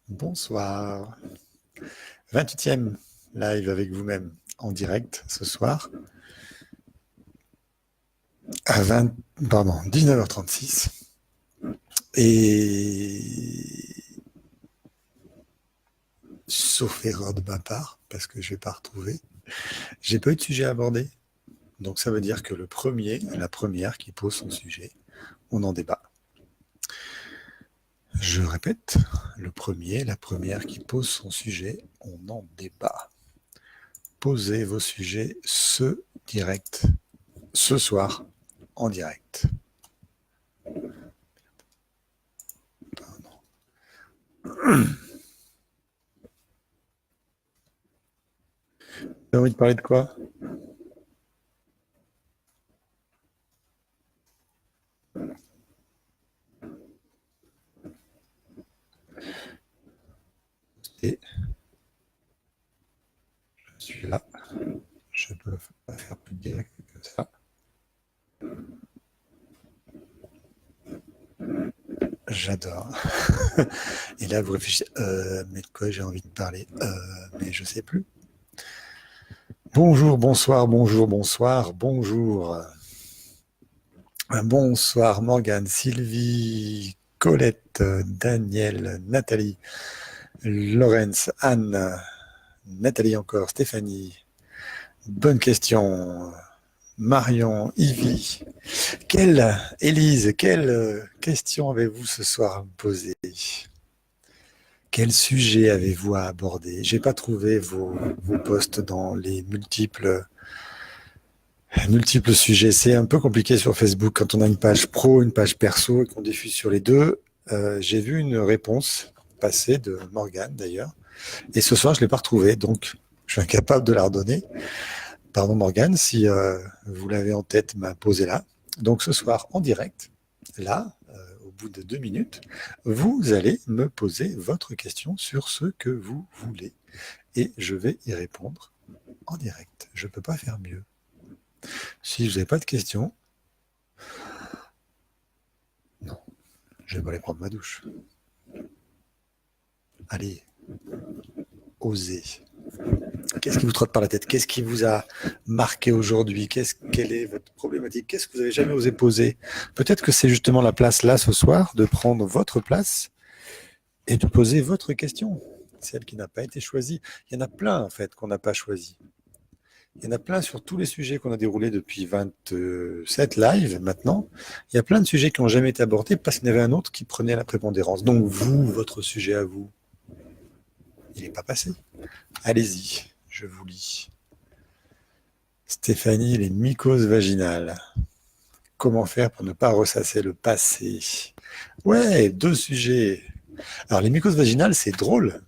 Bonsoir. 28e live avec vous-même en direct ce soir à 19h36. Et sauf erreur de ma part, parce que je ne vais pas retrouver, j'ai pas eu de sujet à aborder. Donc ça veut dire que le premier, la première qui pose son sujet, on en débat. Je répète, le premier, la première qui pose son sujet, on en débat. Posez vos sujets ce soir, en direct. Pardon. Tu as envie de parler de quoi? Et je suis là. Je peux pas faire plus direct que ça. J'adore. Et là, vous réfléchissez, mais de quoi j'ai envie de parler mais je sais plus. Bonjour, bonsoir, bonjour, bonsoir, bonjour. Bonsoir Morgane, Sylvie, Colette, Daniel, Nathalie, Laurence, Anne, Nathalie encore, Stéphanie. Bonne question. Marion, Yvi. Élise, quelle question avez-vous ce soir à me poser? Quel sujet avez-vous à aborder? J'ai pas trouvé vos posts dans les multiples sujets. C'est un peu compliqué sur Facebook quand on a une page pro, une page perso et qu'on diffuse sur les deux. J'ai vu une réponse passer de Morgane d'ailleurs. Et ce soir, je ne l'ai pas retrouvée, donc je suis incapable de la redonner. Pardon Morgane, si vous l'avez en tête, posez-la. Donc ce soir, en direct, là, au bout de 2 minutes, vous allez me poser votre question sur ce que vous voulez. Et je vais y répondre en direct. Je ne peux pas faire mieux. Si vous n'avez pas de questions, non, je vais pas aller prendre ma douche. Allez, osez. Qu'est-ce qui vous trotte par la tête? Qu'est-ce qui vous a marqué aujourd'hui? Quelle est votre problématique? Qu'est-ce que vous n'avez jamais osé poser? Peut-être que c'est justement la place là ce soir de prendre votre place et de poser votre question, celle qui n'a pas été choisie. Il y en a plein en fait qu'on n'a pas choisi. Il y en a plein sur tous les sujets qu'on a déroulés depuis 27 lives maintenant. Il y a plein de sujets qui n'ont jamais été abordés parce qu'il y en avait un autre qui prenait la prépondérance. Donc vous, votre sujet à vous, il n'est pas passé. Allez-y, je vous lis. Stéphanie, les mycoses vaginales. Comment faire pour ne pas ressasser le passé? Ouais, 2 sujets. Alors, les mycoses vaginales, c'est drôle.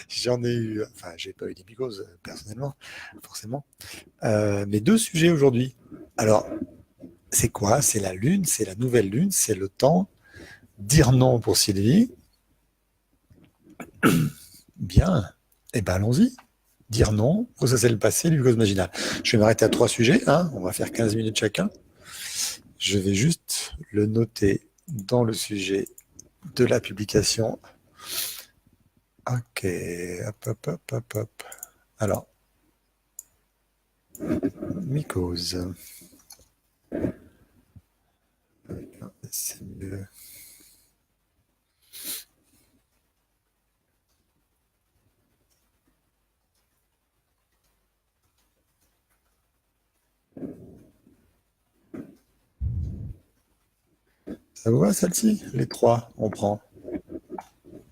J'en ai eu, enfin, j'ai pas eu des mycoses personnellement, forcément. Mais 2 sujets aujourd'hui. Alors, c'est quoi? C'est la lune, c'est la nouvelle lune, c'est le temps. Dire non pour Sylvie. Bien. Eh ben, allons-y. Dire non, ressasser le passé, les mycoses vaginales. Je vais m'arrêter à 3 sujets, hein. On va faire 15 minutes chacun. Je vais juste le noter dans le sujet de la publication. Ok, hop, hop, hop, hop, hop. Alors, mycose. C'est mieux. Ça vous va celle-ci? Les 3, on prend.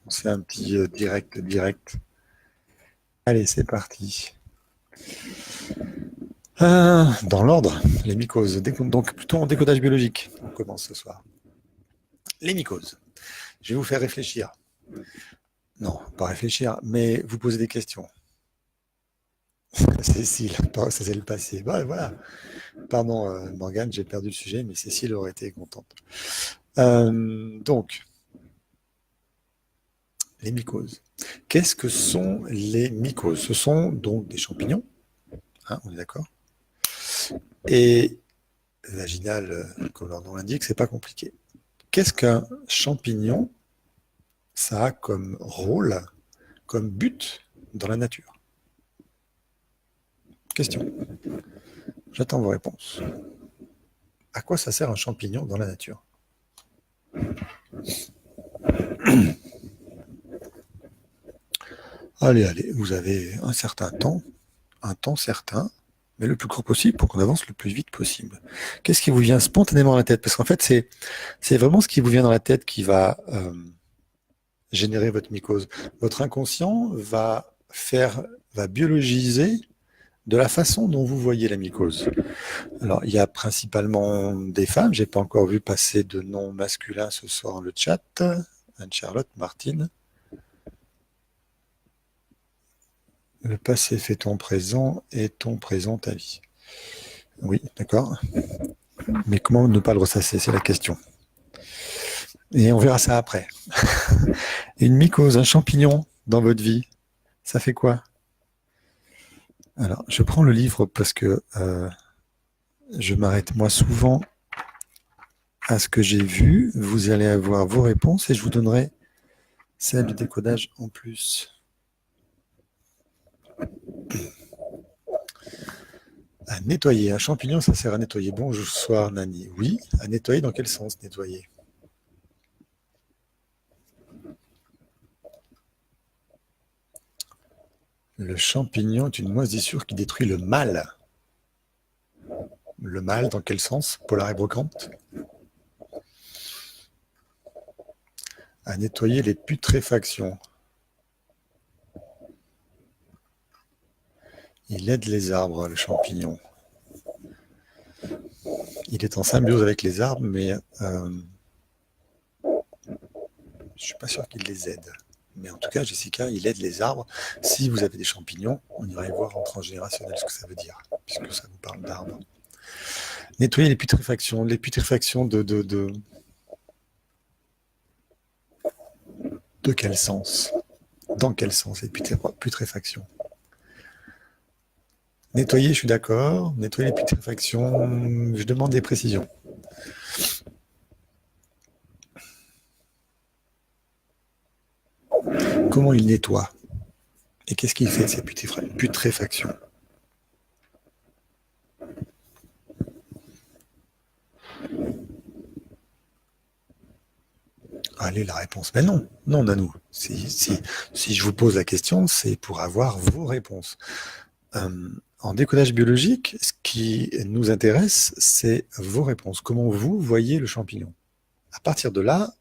On se fait un petit direct. Allez, c'est parti. Dans l'ordre, les mycoses. Donc plutôt en décodage biologique. On commence ce soir. Les mycoses. Je vais vous faire réfléchir. Non, pas réfléchir, mais vous poser des questions. Cécile, ça c'est le passé. Bah, voilà. Pardon, Morgane, j'ai perdu le sujet, mais Cécile aurait été contente. Donc, les mycoses. Qu'est-ce que sont les mycoses? Ce sont donc des champignons, hein, on est d'accord? Et vaginal, comme leur nom l'indique, c'est pas compliqué. Qu'est-ce qu'un champignon ça a comme rôle, comme but dans la nature? Question. J'attends vos réponses. À quoi ça sert un champignon dans la nature? Allez, vous avez un certain temps, un temps certain, mais le plus court possible pour qu'on avance le plus vite possible. Qu'est-ce qui vous vient spontanément à la tête? Parce qu'en fait, c'est vraiment ce qui vous vient dans la tête qui va générer votre mycose. Votre inconscient va biologiser de la façon dont vous voyez la mycose. Alors, il y a principalement des femmes. J'ai pas encore vu passer de noms masculins ce soir dans le chat. Anne-Charlotte, Martine. Le passé fait ton présent et ton présent ta vie. Oui, d'accord. Mais comment ne pas le ressasser, c'est la question. Et on verra ça après. Une mycose, un champignon dans votre vie, ça fait quoi? Alors, je prends le livre parce que je m'arrête moi souvent à ce que j'ai vu. Vous allez avoir vos réponses et je vous donnerai celle du décodage en plus. À nettoyer. Un champignon, ça sert à nettoyer. Bonsoir, Nani. Oui, à nettoyer dans quel sens nettoyer? Le champignon est une moisissure qui détruit le mal. Le mal, dans quel sens? Polar et brocante? À nettoyer les putréfactions. Il aide les arbres, le champignon. Il est en symbiose avec les arbres, mais je ne suis pas sûr qu'il les aide. Mais en tout cas, Jessica, il aide les arbres. Si vous avez des champignons, on ira y voir en transgénérationnel ce que ça veut dire, puisque ça vous parle d'arbres. Nettoyer les putréfactions. Les putréfactions de quel sens? Dans quel sens les putréfactions? Nettoyer, je suis d'accord. Nettoyer les putréfactions, je demande des précisions. Comment il nettoie? Et qu'est-ce qu'il fait de ces putréfactions? Allez, la réponse. Mais non, non, Nanou. Si je vous pose la question, c'est pour avoir vos réponses. En décodage biologique, ce qui nous intéresse, c'est vos réponses. Comment vous voyez le champignon? À partir de là,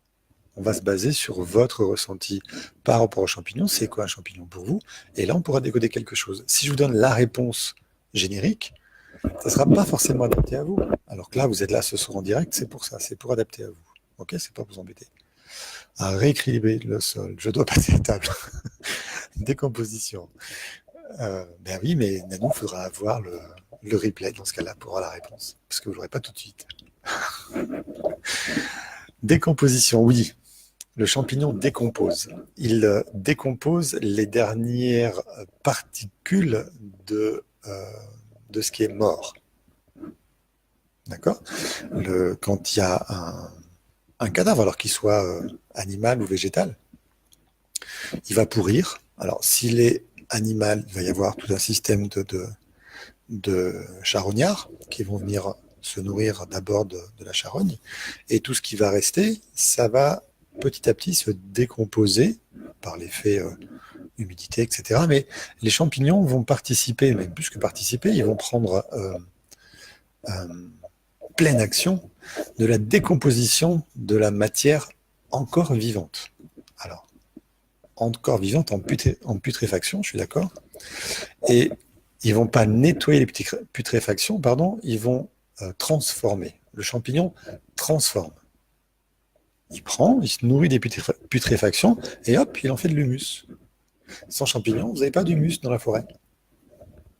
on va se baser sur votre ressenti par rapport au champignon. C'est quoi un champignon pour vous? Et là, on pourra décoder quelque chose. Si je vous donne la réponse générique, ça ne sera pas forcément adapté à vous. Alors que là, vous êtes là ce soir en direct, c'est pour ça, c'est pour adapter à vous. Ok, c'est pas pour vous embêter. À rééquilibrer le sol. Je dois passer à table. Décomposition. Ben oui, mais Nanou, il faudra avoir le replay dans ce cas-là pour avoir la réponse. Parce que vous ne l'aurez pas tout de suite. Décomposition, oui. Le champignon décompose. Il décompose les dernières particules de ce qui est mort. D'accord? Quand il y a un cadavre, alors qu'il soit animal ou végétal, il va pourrir. Alors, s'il est animal, il va y avoir tout un système de charognards qui vont venir se nourrir d'abord de la charogne. Et tout ce qui va rester, ça va petit à petit se décomposer par l'effet humidité, etc. Mais les champignons vont participer, même plus que participer, ils vont prendre pleine action de la décomposition de la matière encore vivante. Alors, encore vivante en putréfaction, je suis d'accord. Et ils ne vont pas nettoyer les putréfactions, pardon, ils vont transformer. Le champignon transforme. Il prend, il se nourrit des putréfactions et hop, il en fait de l'humus. Sans champignons, vous n'avez pas d'humus dans la forêt.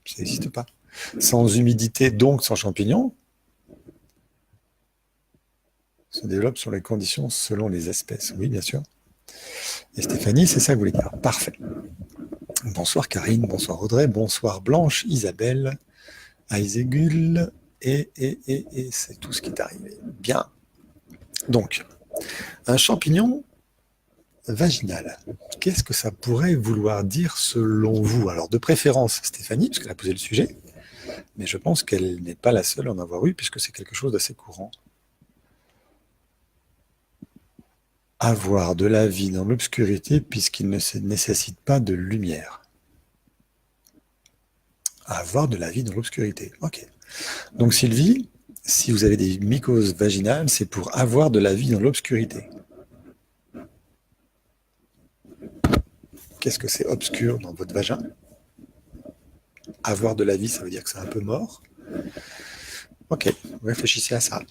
Ça n'existe pas. Sans humidité, donc sans champignons, se développe sur les conditions selon les espèces. Oui, bien sûr. Et Stéphanie, c'est ça que vous voulez dire. Parfait. Bonsoir Karine, bonsoir Audrey, bonsoir Blanche, Isabelle, Aizegul, et c'est tout ce qui est arrivé. Bien. Donc, un champignon, vaginale. Qu'est-ce que ça pourrait vouloir dire selon vous? Alors, de préférence, Stéphanie, parce qu'elle a posé le sujet, mais je pense qu'elle n'est pas la seule à en avoir eu, puisque c'est quelque chose d'assez courant. Avoir de la vie dans l'obscurité, puisqu'il ne se nécessite pas de lumière. Avoir de la vie dans l'obscurité. Ok. Donc, Sylvie, si vous avez des mycoses vaginales, c'est pour avoir de la vie dans l'obscurité. Qu'est-ce que c'est obscur dans votre vagin? Avoir de la vie, ça veut dire que c'est un peu mort. Ok, réfléchissez à ça.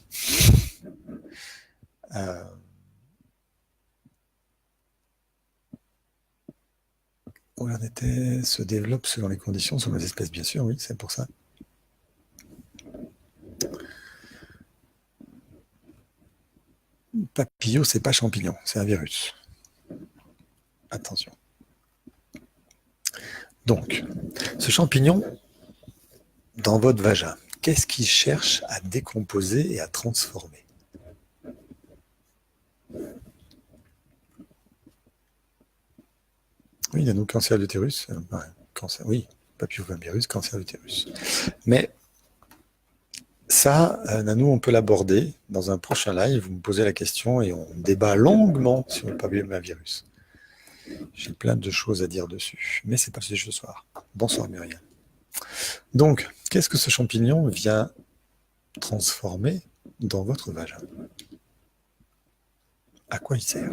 Où on était, se développe selon les conditions, selon les espèces, bien sûr, oui, c'est pour ça. Papillot, c'est pas champignon, c'est un virus. Attention. Donc, ce champignon, dans votre vagin, qu'est-ce qu'il cherche à décomposer et à transformer? Oui, il y a nos cancers d'utérus. Cancer, oui, papillomavirus, cancer d'utérus. Mais ça, Nanou, on peut l'aborder dans un prochain live. Vous me posez la question et on débat longuement sur le papillomavirus. J'ai plein de choses à dire dessus, mais c'est pas le sujet ce soir. Bonsoir Muriel. Donc, qu'est-ce que ce champignon vient transformer dans votre vagin? À quoi il sert?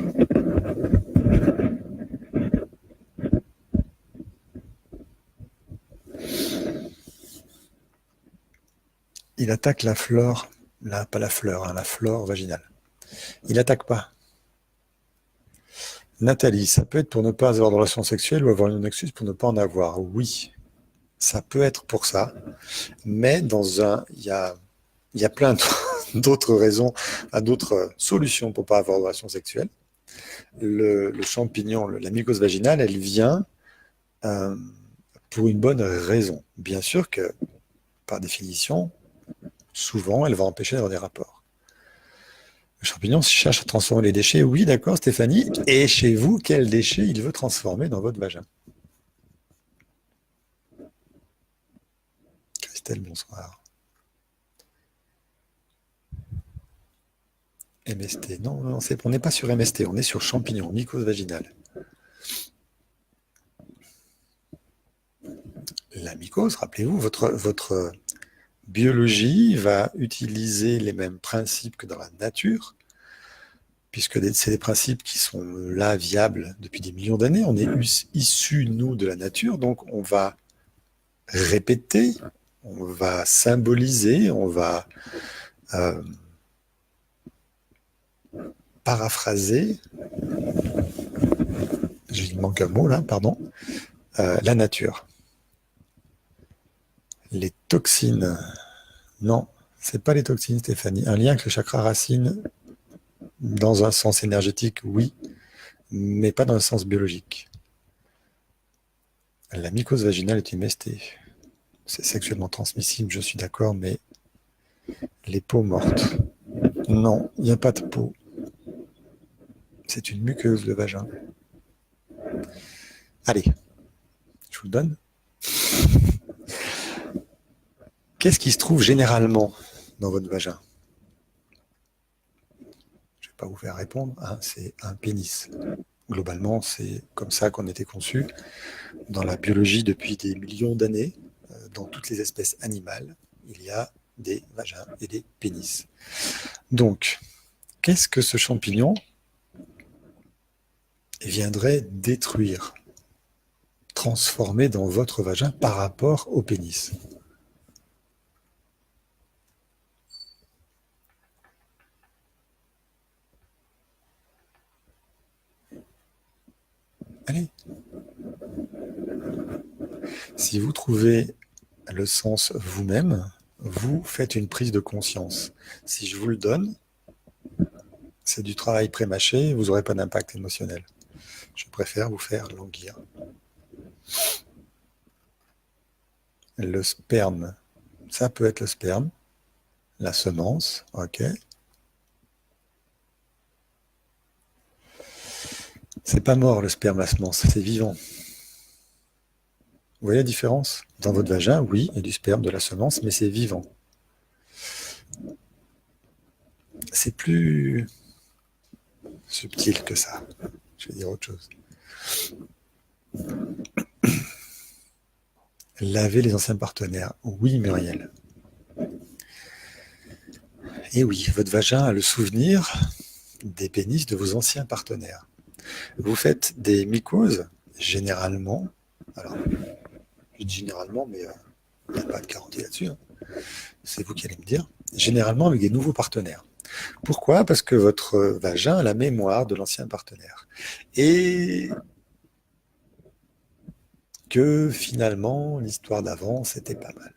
Il attaque la flore, pas la fleur, hein, la flore vaginale. Il attaque pas. Nathalie, ça peut être pour ne pas avoir de relations sexuelles ou avoir une excuse pour ne pas en avoir. Oui, ça peut être pour ça, mais il y a plein d'autres raisons, d'autres solutions pour ne pas avoir de relations sexuelles. Le champignon, la mycose vaginale, elle vient pour une bonne raison. Bien sûr que, par définition, souvent, elle va empêcher d'avoir des rapports. Le champignon cherche à transformer les déchets. Oui, d'accord, Stéphanie. Et chez vous, quel déchet il veut transformer dans votre vagin? Christelle, bonsoir. MST. Non, on n'est pas sur MST, on est sur champignon, mycose vaginale. La mycose, rappelez-vous, votre biologie va utiliser les mêmes principes que dans la nature, puisque c'est des principes qui sont là, viables depuis des millions d'années. On est issus, nous, de la nature, donc on va répéter, on va symboliser, on va paraphraser, il manque un mot là, pardon, la nature. Les toxines, non, c'est pas les toxines, Stéphanie. Un lien avec le chakra racine, dans un sens énergétique, oui, mais pas dans un sens biologique. La mycose vaginale est une MST. C'est sexuellement transmissible, je suis d'accord, mais les peaux mortes, non, il n'y a pas de peau. C'est une muqueuse, le vagin. Allez, je vous le donne. Qu'est-ce qui se trouve généralement dans votre vagin? Je ne vais pas vous faire répondre, hein, c'est un pénis. Globalement, c'est comme ça qu'on était conçu dans la biologie depuis des millions d'années. Dans toutes les espèces animales, il y a des vagins et des pénis. Donc, qu'est-ce que ce champignon viendrait détruire, transformer dans votre vagin par rapport au pénis? Allez. Si vous trouvez le sens vous-même, vous faites une prise de conscience. Si je vous le donne, c'est du travail pré-mâché, vous n'aurez pas d'impact émotionnel. Je préfère vous faire languir. Le sperme, ça peut être le sperme, la semence, ok. C'est pas mort le sperme, la semence, c'est vivant. Vous voyez la différence? Dans votre vagin, oui, il y a du sperme, de la semence, mais c'est vivant. C'est plus subtil que ça. Je vais dire autre chose. Laver les anciens partenaires. Oui, Muriel. Et oui, votre vagin a le souvenir des pénis de vos anciens partenaires. Vous faites des mycoses, généralement. Alors, je dis généralement, mais il n'y a pas de garantie là-dessus. Hein. C'est vous qui allez me dire. Généralement avec des nouveaux partenaires. Pourquoi? Parce que votre vagin a la mémoire de l'ancien partenaire. Et que finalement, l'histoire d'avant, c'était pas mal.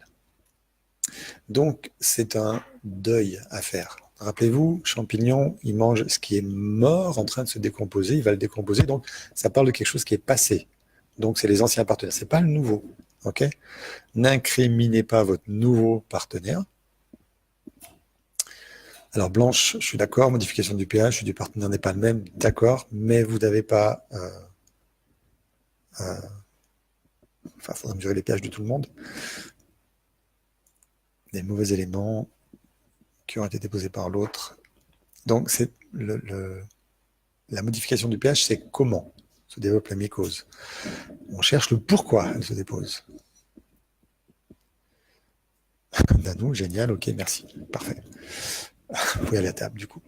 Donc, c'est un deuil à faire. Rappelez-vous, champignon, il mange ce qui est mort en train de se décomposer, il va le décomposer, donc ça parle de quelque chose qui est passé. Donc, c'est les anciens partenaires, c'est pas le nouveau. Ok? N'incriminez pas votre nouveau partenaire. Alors, Blanche, je suis d'accord, modification du pH du partenaire n'est pas le même, d'accord, mais vous n'avez pas. Enfin, il faudra mesurer les pH de tout le monde. Des mauvais éléments qui ont été déposés par l'autre. Donc, c'est la modification du pH, c'est comment se développe la mycose. On cherche le pourquoi elle se dépose. Danou, génial, ok, merci, parfait. Vous pouvez aller à table, du coup.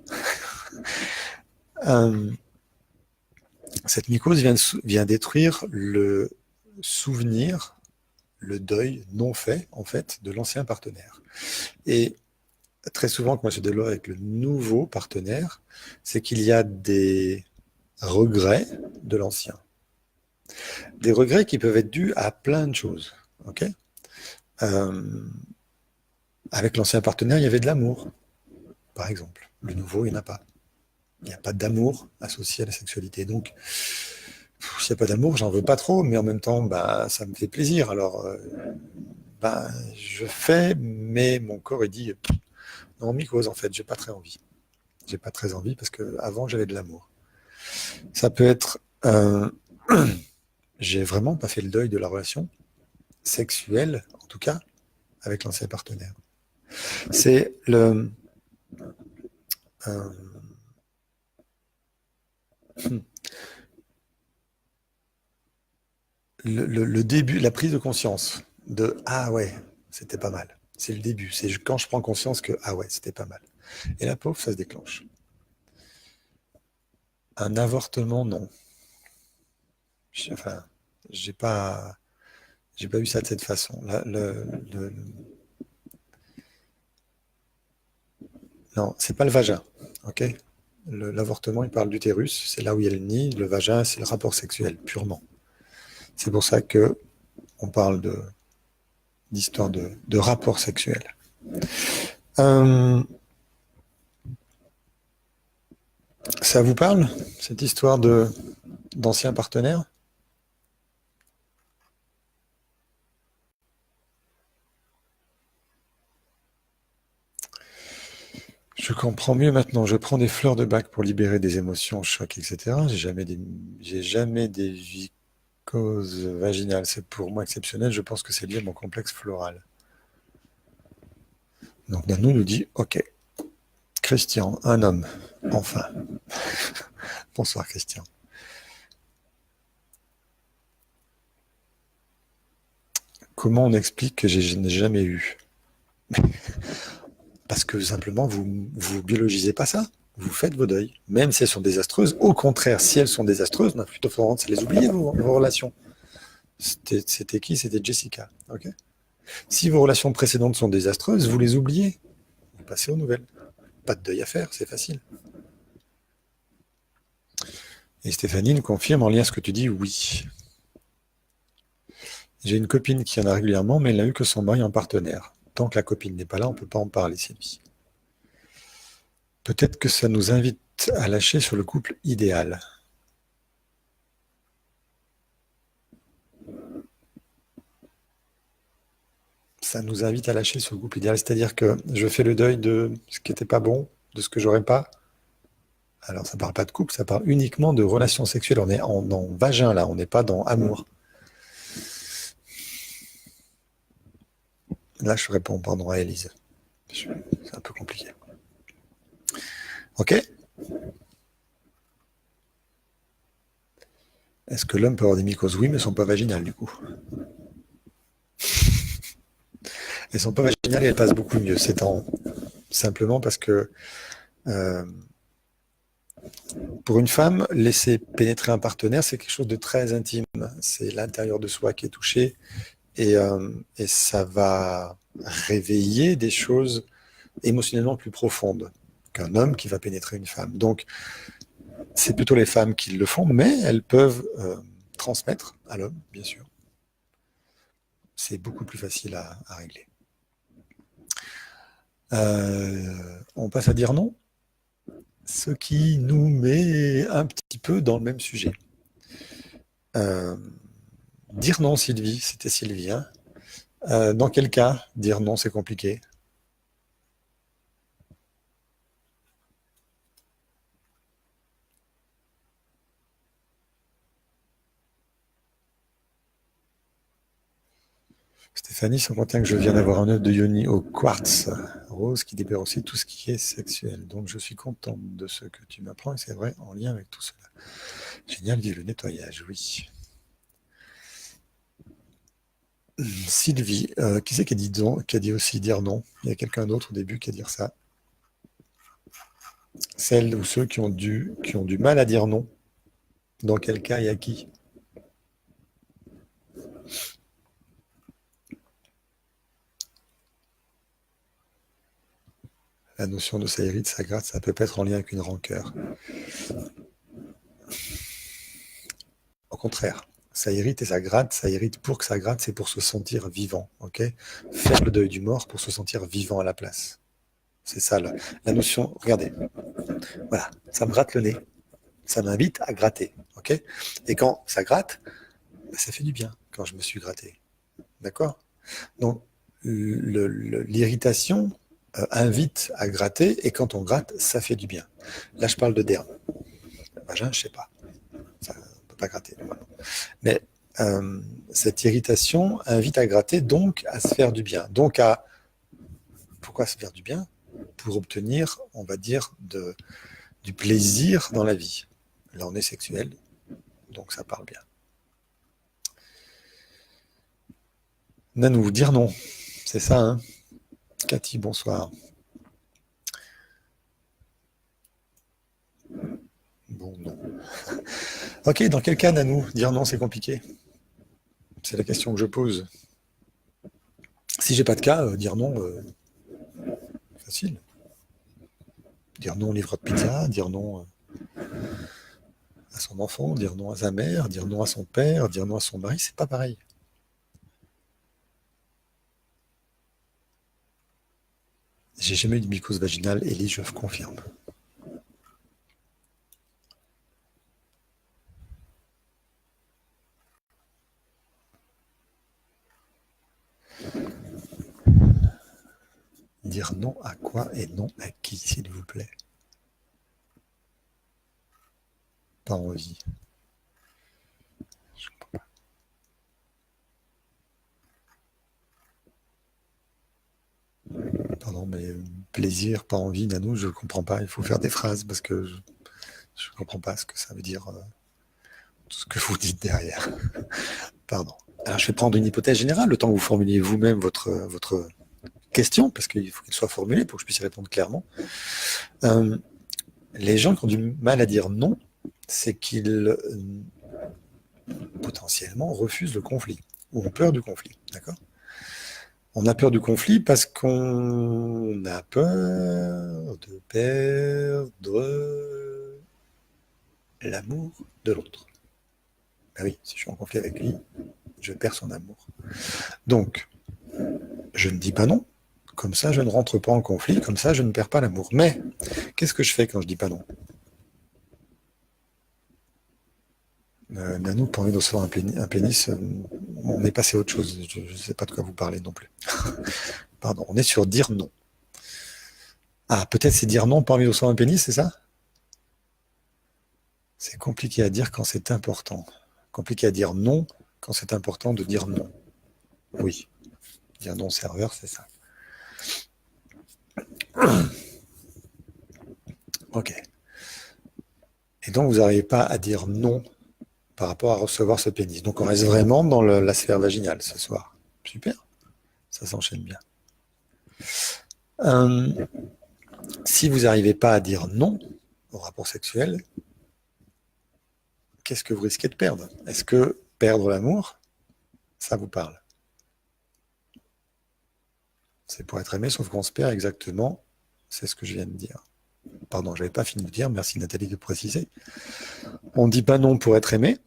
Cette mycose vient détruire le souvenir, le deuil non fait, en fait, de l'ancien partenaire. Et très souvent, quand on se développe avec le nouveau partenaire, c'est qu'il y a des regrets de l'ancien. Des regrets qui peuvent être dus à plein de choses. Ok. Avec l'ancien partenaire, il y avait de l'amour, par exemple. Le nouveau, il n'y en a pas. Il n'y a pas d'amour associé à la sexualité. Donc, s'il n'y a pas d'amour, j'en veux pas trop, mais en même temps, bah, ça me fait plaisir. Alors, bah, je fais, mais mon corps, il dit, non, mycose, en fait, j'ai pas très envie. J'ai pas très envie parce que avant j'avais de l'amour. Ça peut être, j'ai vraiment pas fait le deuil de la relation sexuelle, en tout cas, avec l'ancien partenaire. C'est euh, le début, la prise de conscience de ah ouais, c'était pas mal. C'est le début. C'est quand je prends conscience que ah ouais, c'était pas mal. Et la pauvre, ça se déclenche. Un avortement, non. Enfin, j'ai pas, j'ai pas vu ça de cette façon. Non, c'est pas le vagin. Ok. L'avortement, il parle d'utérus. C'est là où il y a le nid. Le vagin, c'est le rapport sexuel purement. C'est pour ça que on parle d'histoire de rapport sexuel. Ça vous parle, cette histoire d'anciens partenaires? Je comprends mieux maintenant. Je prends des fleurs de bac pour libérer des émotions, chocs, etc. J'ai jamais des vicoses vaginales. C'est pour moi exceptionnel. Je pense que c'est lié à mon complexe floral. Donc Nanou nous dit, ok, Christian, un homme, enfin. Bonsoir Christian. Comment on explique que je n'ai jamais eu? Parce que simplement, vous biologisez pas ça. Vous faites vos deuils, même si elles sont désastreuses. Au contraire, si elles sont désastreuses, on a plutôt tendance à les oublier, vos relations. C'était qui? C'était Jessica. Okay. Si vos relations précédentes sont désastreuses, vous les oubliez. Vous passez aux nouvelles. Pas de deuil à faire, c'est facile. Et Stéphanie nous confirme en lien à ce que tu dis, oui. J'ai une copine qui en a régulièrement, mais elle n'a eu que son mari en partenaire. Tant que la copine n'est pas là, on ne peut pas en parler, Sylvie. Peut-être que ça nous invite à lâcher sur le couple idéal. Ça nous invite à lâcher sur le couple idéal. C'est-à-dire que je fais le deuil de ce qui n'était pas bon, de ce que j'aurais pas. Alors, ça ne parle pas de couple, ça parle uniquement de relations sexuelles. On est dans vagin, là, on n'est pas dans amour. Là, je réponds, pardon, à Élise. C'est un peu compliqué. Ok? Est-ce que l'homme peut avoir des mycoses? Oui, mais elles ne sont pas vaginales, du coup. Elles ne sont pas vaginales et elles passent beaucoup mieux. C'est simplement parce que pour une femme, laisser pénétrer un partenaire, c'est quelque chose de très intime. C'est l'intérieur de soi qui est touché et ça va réveiller des choses émotionnellement plus profondes qu'un homme qui va pénétrer une femme. Donc, c'est plutôt les femmes qui le font, mais elles peuvent transmettre à l'homme, bien sûr. C'est beaucoup plus facile à régler. On passe à dire non, ce qui nous met un petit peu dans le même sujet. Dire non, Sylvie, c'était Sylvie. Hein. Dans quel cas dire non, c'est compliqué? Stéphanie, sans compter que je viens d'avoir un œuf de yoni au quartz rose qui libère aussi tout ce qui est sexuel. Donc je suis contente de ce que tu m'apprends et c'est vrai en lien avec tout cela. Génial, vive le nettoyage, oui. Sylvie, qui c'est qui a dit aussi dire non? Il y a quelqu'un d'autre au début qui a dit ça. Celles ou ceux qui ont du mal à dire non. Dans quel cas et à qui? La notion de ça irrite, ça gratte, ça peut pas être en lien avec une rancœur. Au contraire, ça irrite et ça gratte. Ça irrite pour que ça gratte, c'est pour se sentir vivant. Ok? Faire le deuil du mort pour se sentir vivant à la place. C'est ça la notion. Regardez, voilà, ça me gratte le nez. Ça m'invite à gratter. Ok? Et quand ça gratte, ça fait du bien quand je me suis gratté. D'accord? Donc, l'irritation invite à gratter et quand on gratte, ça fait du bien. Là, je parle de derme. Le vagin, je sais pas. Ça ne peut pas gratter. Mais cette irritation invite à gratter, donc à se faire du bien. Donc pourquoi se faire du bien? Pour obtenir, on va dire, du plaisir dans la vie. Là, on est sexuel, donc ça parle bien. Nanou, dire non, c'est ça, hein? Cathy, bonsoir. Bon, non. Ok, dans quel cas, Nanou, dire non, c'est compliqué? C'est la question que je pose. Si j'ai pas de cas, dire non, facile. Dire non au livreur de pizza, dire non à son enfant, dire non à sa mère, dire non à son père, dire non à son mari, c'est pas pareil. J'ai jamais eu de mycose vaginale, Élie, je confirme. Dire non à quoi et non à qui, s'il vous plaît? Pas envie. Je comprends pas. Pardon, mais plaisir, pas envie, Nanou, je ne comprends pas. Il faut faire des phrases parce que je ne comprends pas ce que ça veut dire, tout ce que vous dites derrière. Pardon. Alors, je vais prendre une hypothèse générale, le temps que vous formuliez vous-même votre question, parce qu'il faut qu'elle soit formulée pour que je puisse y répondre clairement. Les gens qui ont du mal à dire non, c'est qu'ils potentiellement refusent le conflit ou ont peur du conflit. D'accord? On a peur du conflit parce qu'on a peur de perdre l'amour de l'autre. Ben oui, si je suis en conflit avec lui, je perds son amour. Donc, je ne dis pas non. Comme ça, je ne rentre pas en conflit. Comme ça, je ne perds pas l'amour. Mais, qu'est-ce que je fais quand je dis pas non? Nanou, pas envie de recevoir un pénis, on est passé à autre chose. Je ne sais pas de quoi vous parlez non plus. Pardon, on est sur dire non. Ah, peut-être c'est dire non, pas envie de recevoir un pénis, c'est ça? C'est compliqué à dire quand c'est important. Compliqué à dire non quand c'est important de dire non. Oui, dire non serveur, c'est ça. Ok. Et donc, vous n'arrivez pas à dire non par rapport à recevoir ce pénis. Donc, on reste vraiment dans la sphère vaginale ce soir. Super, ça s'enchaîne bien. Si vous n'arrivez pas à dire non au rapport sexuel, qu'est-ce que vous risquez de perdre? Est-ce que perdre l'amour, ça vous parle? C'est pour être aimé, sauf qu'on se perd exactement. C'est ce que je viens de dire. Pardon, je n'avais pas fini de dire, merci Nathalie de préciser. On ne dit pas non pour être aimé.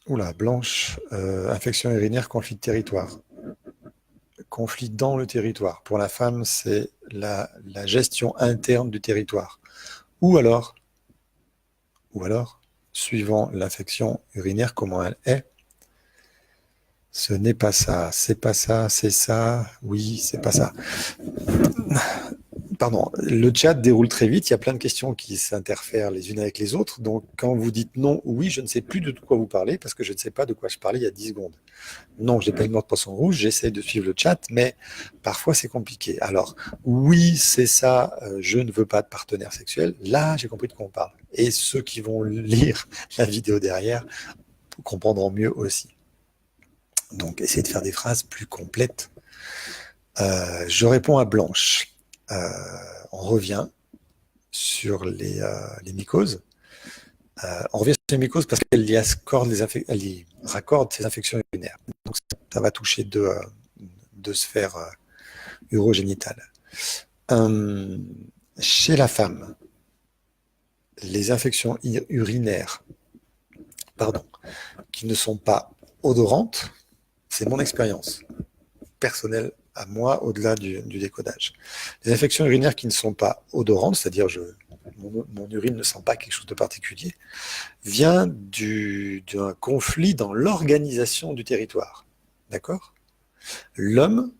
Oula, Blanche, infection urinaire, conflit de territoire. Conflit dans le territoire. Pour la femme, c'est la gestion interne du territoire. Ou alors, suivant l'infection urinaire, comment elle est, ce n'est pas ça, c'est pas ça, c'est ça, oui, c'est pas ça. Pardon, le chat déroule très vite, il y a plein de questions qui s'interfèrent les unes avec les autres, donc quand vous dites non ou oui, je ne sais plus de quoi vous parlez, parce que je ne sais pas de quoi je parlais il y a 10 secondes. Non, je n'ai pas une mort de poisson rouge, j'essaie de suivre le chat, mais parfois c'est compliqué. Alors, oui, c'est ça, je ne veux pas de partenaire sexuel, là j'ai compris de quoi on parle. Et ceux qui vont lire la vidéo derrière comprendront mieux aussi. Donc, essayez de faire des phrases plus complètes. Je réponds à Blanche. On revient sur les mycoses. On revient sur les mycoses parce qu'elle y raccorde ses infections urinaires. Donc, ça va toucher deux sphères urogénitales. Chez la femme, les infections urinaires qui ne sont pas odorantes, c'est mon expérience personnelle à moi, au-delà du décodage. Les infections urinaires qui ne sont pas odorantes, c'est-à-dire mon urine ne sent pas quelque chose de particulier, vient d'un conflit dans l'organisation du territoire. D'accord? L'homme,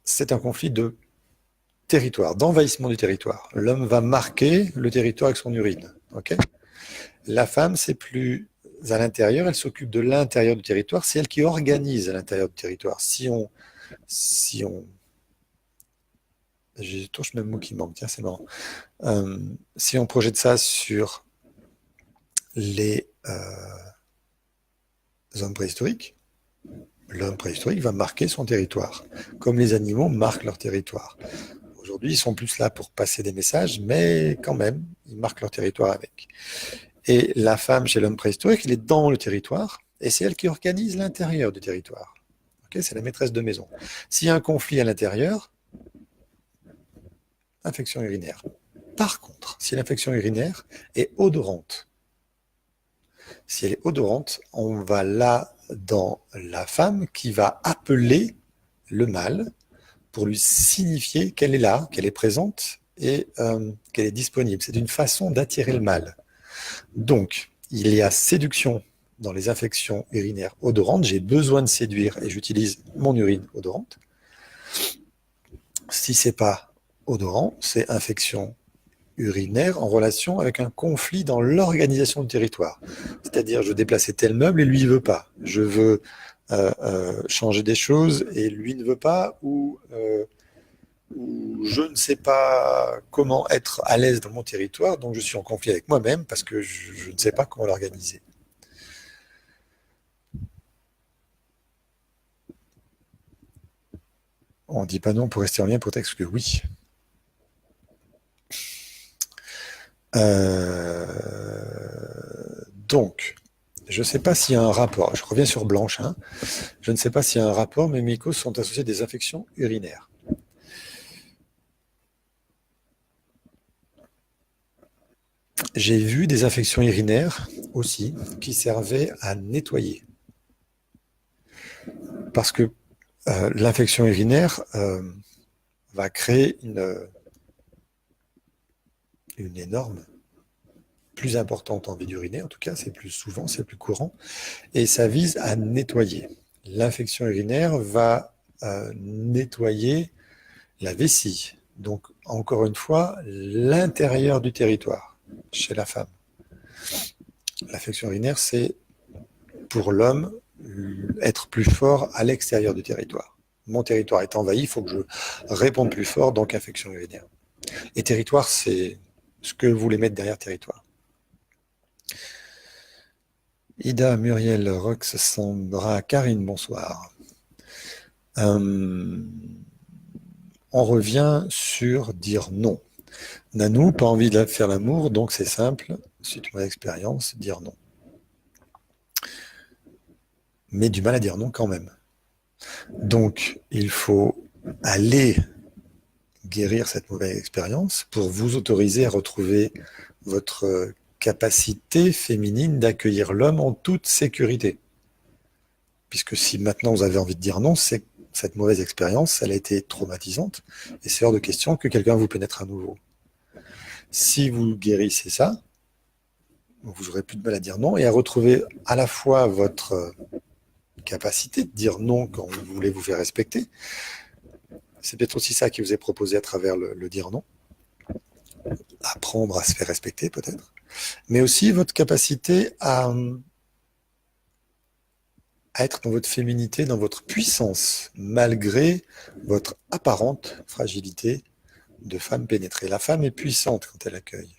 c'est un conflit de territoire, d'envahissement du territoire. L'homme va marquer le territoire avec son urine. Okay? La femme, c'est plus à l'intérieur, elle s'occupe de l'intérieur du territoire, c'est elle qui organise à l'intérieur du territoire. Si on je touche le même mot qui manque, tiens, c'est marrant. Si on projette ça sur les hommes préhistoriques, l'homme préhistorique va marquer son territoire, comme les animaux marquent leur territoire. Aujourd'hui, ils sont plus là pour passer des messages, mais quand même, ils marquent leur territoire avec. Et la femme chez l'homme préhistorique, elle est dans le territoire, et c'est elle qui organise l'intérieur du territoire. Okay, c'est la maîtresse de maison. S'il y a un conflit à l'intérieur, infection urinaire. Par contre, si l'infection urinaire est odorante, si elle est odorante, on va là dans la femme qui va appeler le mâle pour lui signifier qu'elle est là, qu'elle est présente et qu'elle est disponible. C'est une façon d'attirer le mâle. Donc, il y a séduction dans les infections urinaires odorantes. J'ai besoin de séduire et j'utilise mon urine odorante. Si c'est pas odorant, c'est infection urinaire en relation avec un conflit dans l'organisation du territoire. C'est-à-dire, je veux déplacer tel meuble et lui, il ne veut pas. Je veux changer des choses et lui ne veut pas, ou je ne sais pas comment être à l'aise dans mon territoire, donc je suis en conflit avec moi-même parce que je ne sais pas comment l'organiser. On ne dit pas non pour rester en lien pour texte que oui. Donc, je ne sais pas s'il y a un rapport. Je reviens sur Blanche. Hein. Je ne sais pas s'il y a un rapport, mais mes mycoses sont associées à des infections urinaires. J'ai vu des infections urinaires aussi qui servaient à nettoyer. Parce que l'infection urinaire va créer une énorme, plus importante envie d'uriner, en tout cas, c'est plus souvent, c'est plus courant, et ça vise à nettoyer. L'infection urinaire va nettoyer la vessie, Donc, encore une fois, l'intérieur du territoire, chez la femme. L'affection urinaire, c'est pour l'homme être plus fort à l'extérieur du territoire. Mon territoire est envahi, il faut que je réponde plus fort, donc affection urinaire. Et territoire, c'est ce que vous voulez mettre derrière territoire. Ida, Muriel, Rox, Sandra, Karine, bonsoir. On revient sur dire non. Nanou, pas envie de faire l'amour, donc c'est simple, suite à mon expérience, dire non. Mais du mal à dire non quand même. Donc, il faut aller guérir cette mauvaise expérience pour vous autoriser à retrouver votre capacité féminine d'accueillir l'homme en toute sécurité. Puisque si maintenant vous avez envie de dire non, c'est que cette mauvaise expérience, elle a été traumatisante et c'est hors de question que quelqu'un vous pénètre à nouveau. Si vous guérissez ça, vous aurez plus de mal à dire non et à retrouver à la fois votre capacité de dire non quand vous voulez vous faire respecter. C'est peut-être aussi ça qui vous est proposé à travers le dire non. Apprendre à se faire respecter peut-être. Mais aussi votre capacité à être dans votre féminité, dans votre puissance, malgré votre apparente fragilité de femme pénétrée. La femme est puissante quand elle accueille.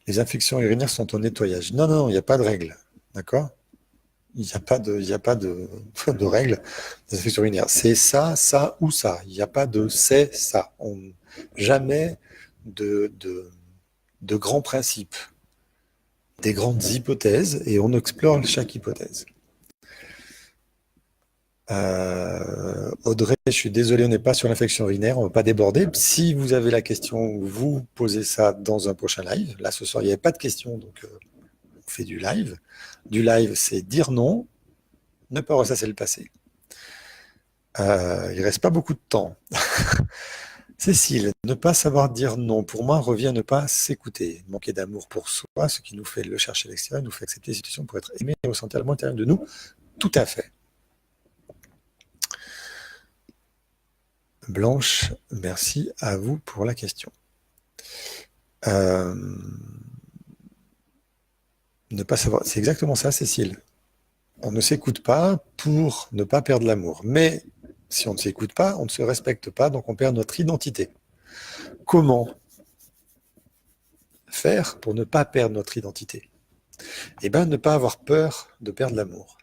Les infections urinaires sont au nettoyage. Non, non, il n'y a pas de règle. D'accord? Il n'y a pas de règle des infections urinaires. C'est ça, ça ou ça. Il n'y a pas de c'est ça. Jamais de grands principes. Des grandes hypothèses et on explore chaque hypothèse. Audrey, je suis désolé, on n'est pas sur l'infection urinaire, on ne va pas déborder. Si vous avez la question, vous posez ça dans un prochain live. Là, ce soir, il n'y avait pas de question, donc on fait du live. Du live, c'est dire non, ne pas ressasser le passé. Il ne reste pas beaucoup de temps. Cécile, ne pas savoir dire non, pour moi, revient à ne pas s'écouter. Manquer d'amour pour soi, ce qui nous fait le chercher à l'extérieur, nous fait accepter les situations pour être aimé et ressentir le moins intérieur de nous. Tout à fait. Blanche, merci à vous pour la question. Ne pas savoir, c'est exactement ça, Cécile. On ne s'écoute pas pour ne pas perdre l'amour. Mais si on ne s'écoute pas, on ne se respecte pas, donc on perd notre identité. Comment faire pour ne pas perdre notre identité? Eh bien, ne pas avoir peur de perdre l'amour.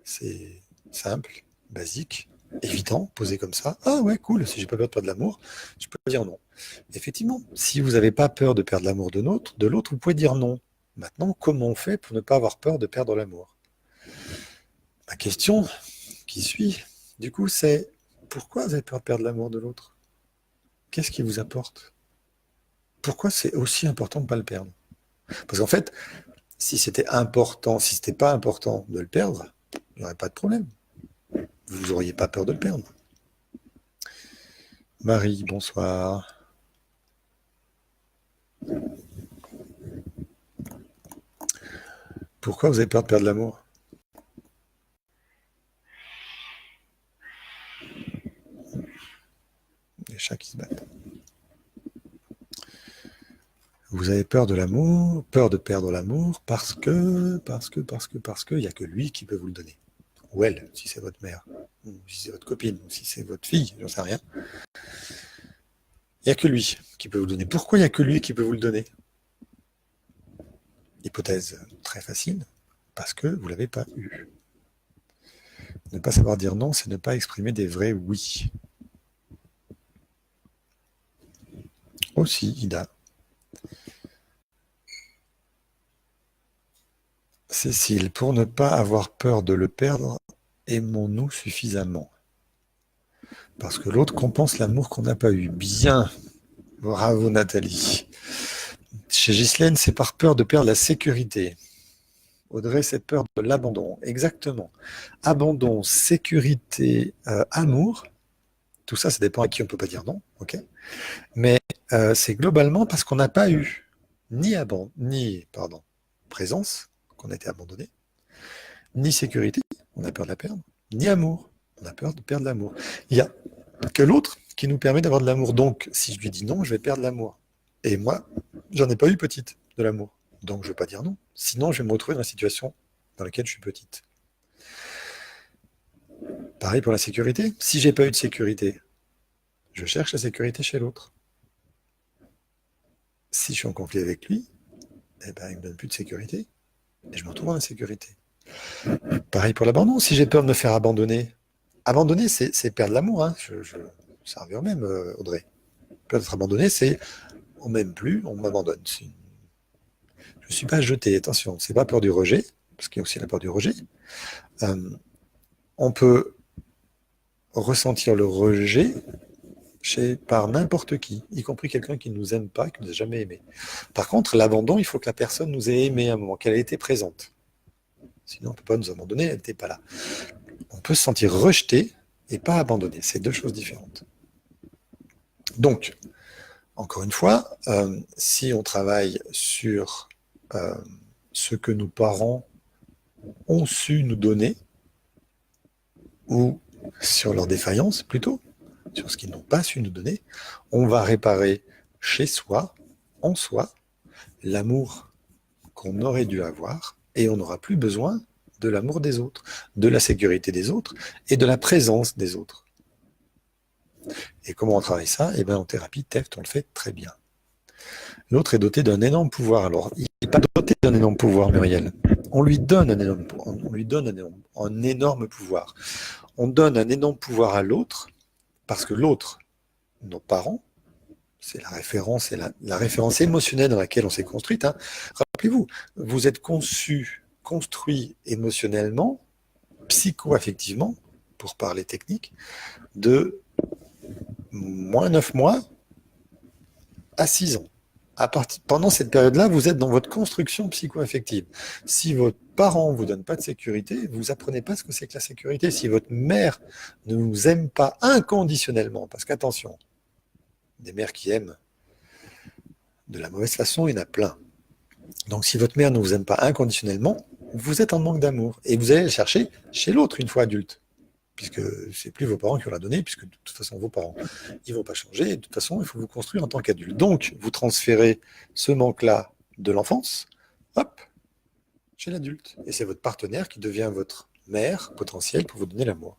C'est simple, basique, évident, posé comme ça. Ah ouais, cool, si j'ai pas peur de perdre l'amour, je peux dire non. Effectivement, si vous n'avez pas peur de perdre l'amour de l'autre, vous pouvez dire non. Maintenant, comment on fait pour ne pas avoir peur de perdre l'amour? Ma question qui suit, du coup, c'est pourquoi vous avez peur de perdre l'amour de l'autre? Qu'est-ce qui vous apporte? Pourquoi c'est aussi important de ne pas le perdre? Parce qu'en fait, si c'était important, si c'était pas important de le perdre, il n'y aurait pas de problème. Vous n'auriez pas peur de le perdre. Marie, bonsoir. Pourquoi vous avez peur de perdre l'amour? Les chats qui se battent. Vous avez peur de l'amour, peur de perdre l'amour, parce que, il n'y a que lui qui peut vous le donner. Ou elle, si c'est votre mère, ou si c'est votre copine, ou si c'est votre fille, j'en sais rien. Il n'y a que lui qui peut vous le donner. Pourquoi il n'y a que lui qui peut vous le donner? Hypothèse très facile, parce que vous ne l'avez pas eu. Ne pas savoir dire non, c'est ne pas exprimer des vrais oui. Aussi, Ida. Cécile, pour ne pas avoir peur de le perdre, aimons-nous suffisamment. Parce que l'autre compense l'amour qu'on n'a pas eu. Bien. Bravo Nathalie. Chez Ghislaine, c'est par peur de perdre la sécurité. Audrey, c'est peur de l'abandon. Exactement. Abandon, sécurité, amour. Tout ça, ça dépend à qui on ne peut pas dire non. Ok. Mais c'est globalement parce qu'on n'a pas eu ni présence, qu'on a été abandonné, ni sécurité, on a peur de la perdre, ni amour, on a peur de perdre l'amour. Il y a que l'autre qui nous permet d'avoir de l'amour. Donc, si je lui dis non, je vais perdre l'amour. Et moi, j'en ai pas eu petite de l'amour. Donc, je ne vais pas dire non. Sinon, je vais me retrouver dans la situation dans laquelle je suis petite. Pareil pour la sécurité. Si j'ai pas eu de sécurité, je cherche la sécurité chez l'autre. Si je suis en conflit avec lui, eh ben, il ne me donne plus de sécurité. Et je me retrouve en insécurité. Pareil pour l'abandon. Si j'ai peur de me faire abandonner, abandonner, c'est perdre l'amour. Hein. Ça revient au même, Audrey. Peur d'être abandonné, c'est on m'aime plus, on m'abandonne. Je ne suis pas jeté, attention. C'est pas peur du rejet, parce qu'il y a aussi la peur du rejet. On peut ressentir le rejet par n'importe qui, y compris quelqu'un qui ne nous aime pas, qui ne nous a jamais aimé. Par contre, l'abandon, il faut que la personne nous ait aimé à un moment, qu'elle ait été présente. Sinon, on ne peut pas nous abandonner, elle n'était pas là. On peut se sentir rejeté et pas abandonné. C'est deux choses différentes. Donc, encore une fois, si on travaille sur ce que nos parents ont su nous donner, ou sur leurs défaillances plutôt, sur ce qu'ils n'ont pas su nous donner, on va réparer chez soi, en soi, l'amour qu'on aurait dû avoir, et on n'aura plus besoin de l'amour des autres, de la sécurité des autres, et de la présence des autres. Et comment on travaille ça? Eh bien, en thérapie TEFT, on le fait très bien. L'autre est doté d'un énorme pouvoir. Alors, il n'est pas doté d'un énorme pouvoir, Muriel. On lui donne un énorme pouvoir. On donne un énorme pouvoir à l'autre, parce que l'autre, nos parents, c'est la référence, et la référence émotionnelle dans laquelle on s'est construite. Hein. Rappelez-vous, vous êtes construit émotionnellement, psycho-affectivement, pour parler technique, de moins 9 mois à 6 ans. Pendant cette période-là, vous êtes dans votre construction psycho-affective. Si votre parent ne vous donne pas de sécurité, vous apprenez pas ce que c'est que la sécurité. Si votre mère ne vous aime pas inconditionnellement, parce qu'attention, des mères qui aiment de la mauvaise façon, il y en a plein. Donc si votre mère ne vous aime pas inconditionnellement, vous êtes en manque d'amour. Et vous allez le chercher chez l'autre une fois adulte. Puisque c'est plus vos parents qui vous l'a donné, puisque de toute façon, vos parents, ils ne vont pas changer, et de toute façon, il faut vous construire en tant qu'adulte. Donc, vous transférez ce manque-là de l'enfance, hop, chez l'adulte. Et c'est votre partenaire qui devient votre mère potentielle pour vous donner l'amour.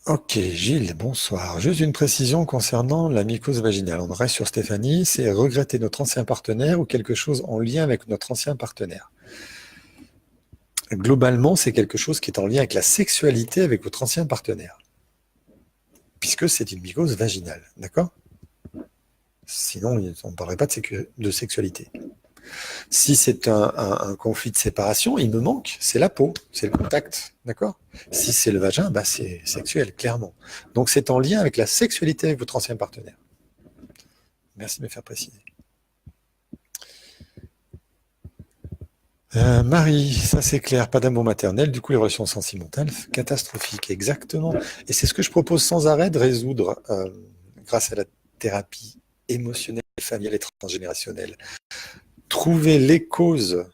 Ok, Gilles, bonsoir. Juste une précision concernant la mycose vaginale. On reste sur Stéphanie, c'est regretter notre ancien partenaire ou quelque chose en lien avec notre ancien partenaire. Globalement, c'est quelque chose qui est en lien avec la sexualité avec votre ancien partenaire. Puisque c'est une mycose vaginale, d'accord? Sinon, on ne parlerait pas de sexualité. Si c'est un conflit de séparation, il me manque, c'est la peau, c'est le contact, d'accord? Si c'est le vagin, bah c'est sexuel, clairement. Donc c'est en lien avec la sexualité avec votre ancien partenaire. Merci de me faire préciser. Marie, ça c'est clair, pas d'amour maternel, du coup les relations sentimentales, catastrophiques, exactement. Et c'est ce que je propose sans arrêt de résoudre grâce à la thérapie émotionnelle, familiale et transgénérationnelle. Trouvez les causes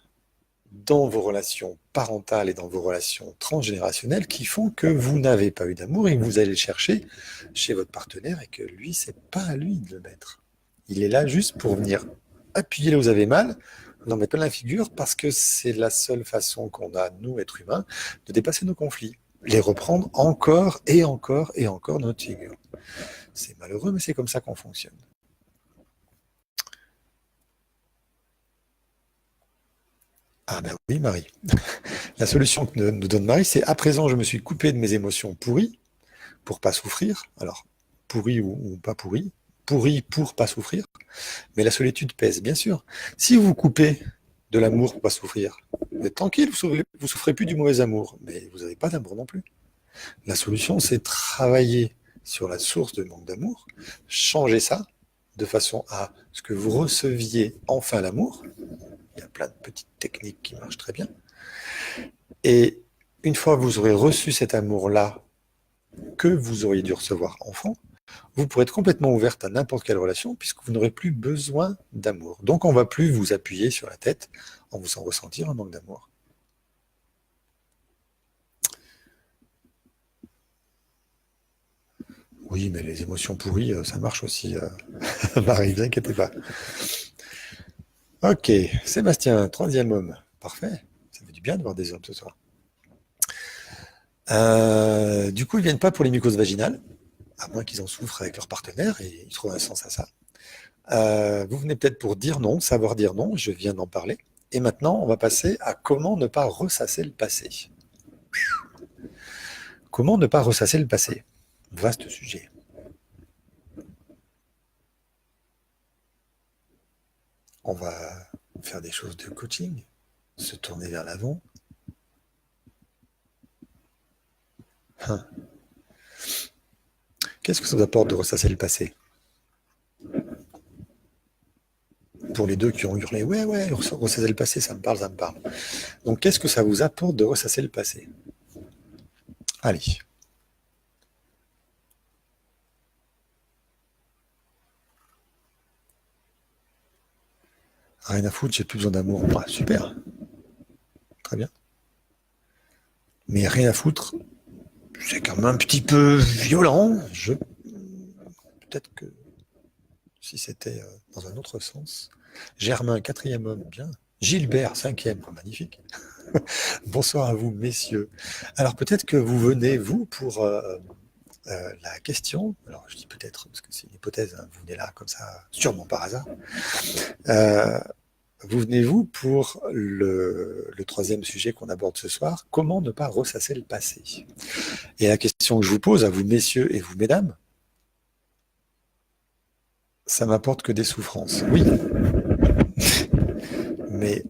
dans vos relations parentales et dans vos relations transgénérationnelles qui font que vous n'avez pas eu d'amour et que vous allez le chercher chez votre partenaire et que lui, c'est pas à lui de le mettre. Il est là juste pour venir appuyer là où vous avez mal, vous en mettre plein la figure parce que c'est la seule façon qu'on a, nous, êtres humains, de dépasser nos conflits. Les reprendre encore et encore et encore dans notre figure. C'est malheureux, mais c'est comme ça qu'on fonctionne. Ah ben oui, Marie. La solution que nous donne Marie, c'est à présent, je me suis coupé de mes émotions pourries pour pas souffrir. Alors, pourries ou pas pourries, pourries pour pas souffrir. Mais la solitude pèse, bien sûr. Si vous vous coupez de l'amour pour pas souffrir, vous êtes tranquille, vous souffrez plus du mauvais amour, mais vous n'avez pas d'amour non plus. La solution, c'est travailler sur la source de manque d'amour, changer ça de façon à ce que vous receviez enfin l'amour. Il y a plein de petites techniques qui marchent très bien. Et une fois que vous aurez reçu cet amour-là que vous auriez dû recevoir enfant, vous pourrez être complètement ouverte à n'importe quelle relation puisque vous n'aurez plus besoin d'amour. Donc on ne va plus vous appuyer sur la tête en vous faisant ressentir un manque d'amour. Oui, mais les émotions pourries, ça marche aussi. Marie, ne vous inquiétez pas. Ok, Sébastien, troisième homme. Parfait. Ça fait du bien de voir des hommes ce soir. Du coup, ils ne viennent pas pour les mucoses vaginales, à moins qu'ils en souffrent avec leur partenaire et ils trouvent un sens à ça. Vous venez peut-être pour dire non, savoir dire non, je viens d'en parler. Et maintenant, on va passer à comment ne pas ressasser le passé. Comment ne pas ressasser le passé? Vaste sujet. On va faire des choses de coaching, se tourner vers l'avant. Qu'est-ce que ça vous apporte de ressasser le passé? Pour les deux qui ont hurlé, ouais, ressasser le passé, ça me parle, ça me parle. Donc, qu'est-ce que ça vous apporte de ressasser le passé? Allez. Rien à foutre, j'ai plus besoin d'amour. Ah, super. Très bien. Mais rien à foutre, c'est quand même un petit peu violent. Peut-être que si c'était dans un autre sens. Germain, quatrième homme, bien. Gilbert, cinquième, magnifique. Bonsoir à vous, messieurs. Alors peut-être que vous venez, vous, pour la question. Alors je dis peut-être, parce que c'est une hypothèse, hein, vous venez là comme ça, sûrement par hasard. Vous venez, vous, pour le troisième sujet qu'on aborde ce soir, comment ne pas ressasser le passé? Et la question que je vous pose à vous, messieurs, et vous, mesdames, ça m'apporte que des souffrances. Oui. Mais